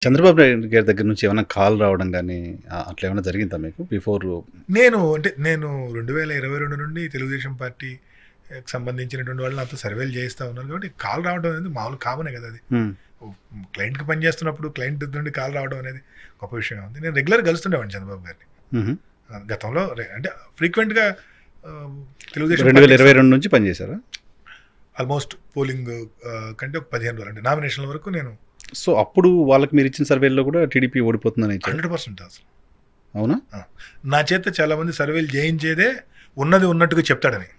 చంద్రబాబు నాయుడు గారి దగ్గర నుంచి ఏమైనా కాల్ రావడం గానీ, అట్లా ఏమైనా జరిగిందా మీకు నేను 2022 నుండి తెలుగుదేశం పార్టీకి సంబంధించినటువంటి వాళ్ళు నాతో సర్వేలు చేయిస్తా ఉన్నారు కాబట్టి కాల్ రావడం అనేది మామూలు కామనే కదా అది. క్లయింట్కి పని చేస్తున్నప్పుడు క్లయింట్ నుండి కాల్ రావడం అనేది గొప్ప విషయం ఉంది. నేను రెగ్యులర్ కలుస్తుండేవాడిని చంద్రబాబు గారిని గతంలో. అంటే ఫ్రీక్వెంట్గా తెలుగుదేశం 2022 నుంచి పనిచేశారా? ఆల్మోస్ట్ పోలింగ్ కంటే ఒక 15 రోజులు అంటే నామినేషన్ల వరకు నేను. సో అప్పుడు వాళ్ళకి మీరు ఇచ్చిన సర్వేల్లో కూడా టీడీపీ ఓడిపోతుందని 100% అసలు. అవునా? నా చేత చాలా మంది సర్వేలు చేయించేదే ఉన్నది ఉన్నట్టుగా చెప్తాడని,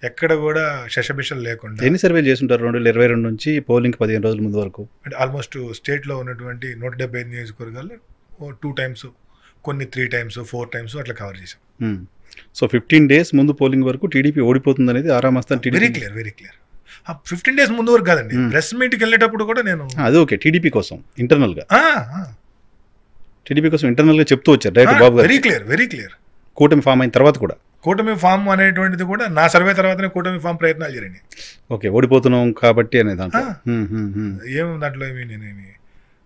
ఎక్కడ కూడా శశబిషలు లేకుండా. ఎన్ని సర్వేలు చేస్తుంటారు 2022 నుంచి పోలింగ్ 15 రోజుల ముందు వరకు? అంటే ఆల్మోస్ట్ స్టేట్లో ఉన్నటువంటి 175 నియోజకవర్గాల్లో 2 times, కొన్ని 3 times, 4 times అట్లా కవర్ చేసాం. సో 15 days ముందు పోలింగ్ వరకు టీడీపీ ఓడిపోతుంది అనేది ఆరామస్తాన్ వెరీ క్లియర్. 15 days ముందు వరకు కాదండి, ప్రెస్ మీట్కి వెళ్ళేటప్పుడు కూడా నేను అది ఓకే టీడీపీ కోసం ఇంటర్నల్గా చెప్తూ వచ్చారు డైరెక్ట్ బాబు గారు. Very clear. కూటమి ఫామ్ అయిన తర్వాత కూడా కూటమి ఫామ్ అనేటువంటిది కూడా నా సర్వే తర్వాతనే కూటమి ఫామ్ ప్రయత్నాలు జరిగినాయి. ఓకే ఓడిపోతున్నాం కాబట్టి అనే దాంట్లో ఏమి దాంట్లో నేనేమి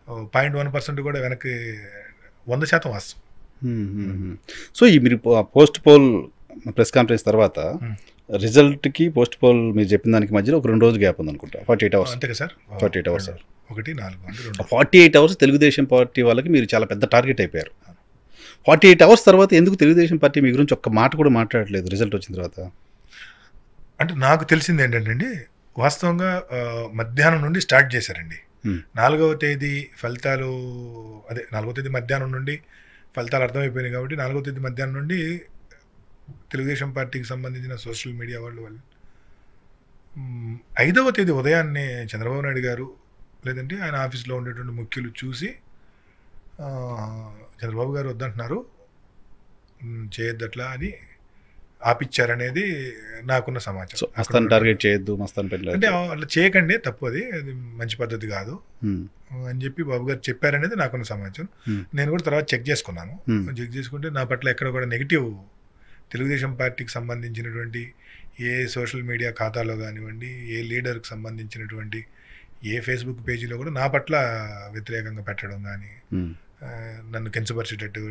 0.1% కూడా వెనక్కి 100% వాస్తవం. సో ఈ మీరు పోస్ట్ పోల్ ప్రెస్ కాన్ఫరెన్స్ తర్వాత రిజల్ట్కి పోస్ట్ పోల్ మీరు చెప్పిన దానికి మధ్యలో ఒక 2 రోజులు గ్యాప్ ఉంది అనుకుంటా. 48 hours. అంతే కదా sir? 48 hours sir. 48 hours Telugu Desam party వాళ్ళకి మీరు చాలా పెద్ద టార్గెట్ అయిపోయారు. 48 hours తర్వాత ఎందుకు తెలుగుదేశం పార్టీ మీ గురించి ఒక్క మాట కూడా మాట్లాడలేదు రిజల్ట్ వచ్చిన తర్వాత? అంటే నాకు తెలిసింది ఏంటంటే వాస్తవంగా మధ్యాహ్నం నుండి స్టార్ట్ చేశారండి. 4వ తేదీ ఫలితాలు, అదే 4వ తేదీ మధ్యాహ్నం నుండి ఫలితాలు అర్థమైపోయినాయి కాబట్టి 4వ తేదీ మధ్యాహ్నం నుండి తెలుగుదేశం పార్టీకి సంబంధించిన సోషల్ మీడియా వాళ్ళు 5వ తేదీ ఉదయాన్నే చంద్రబాబు నాయుడు గారు లేదంటే ఆయన ఆఫీస్లో ఉండేటువంటి ముఖ్యులు చూసి చంద్రబాబు గారు వద్దంటున్నారు, చేయొద్దట్లా అని ఆపిచ్చారనేది నాకున్న సమాచారం. మస్తాన్ టార్గెట్ చేయొద్దు, మస్తాన్ పెళ్ళి అంటే అట్లా చేయకండి, తప్పు, అది మంచి పద్ధతి కాదు అని చెప్పి బాబు గారు చెప్పారనేది నాకున్న సమాచారం. నేను కూడా తర్వాత చెక్ చేసుకున్నాను. చెక్ చేసుకుంటే నా పట్ల ఎక్కడ కూడా నెగిటివ్ తెలుగుదేశం పార్టీకి సంబంధించినటువంటి ఏ సోషల్ మీడియా ఖాతాలో కానివ్వండి, ఏ లీడర్కి సంబంధించినటువంటి ఏ ఫేస్బుక్ పేజీలో కూడా నా పట్ల వ్యతిరేకంగా పెట్టడం కానీ నన్ను కించపరిచేటట్టు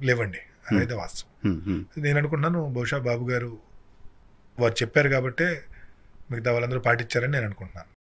లేవండి. అదైతే వాస్తవం. నేను అనుకుంటున్నాను బహుశా బాబు గారు వారు చెప్పారు కాబట్టే మిగతా వాళ్ళందరూ పాటించారని నేను అనుకుంటున్నాను.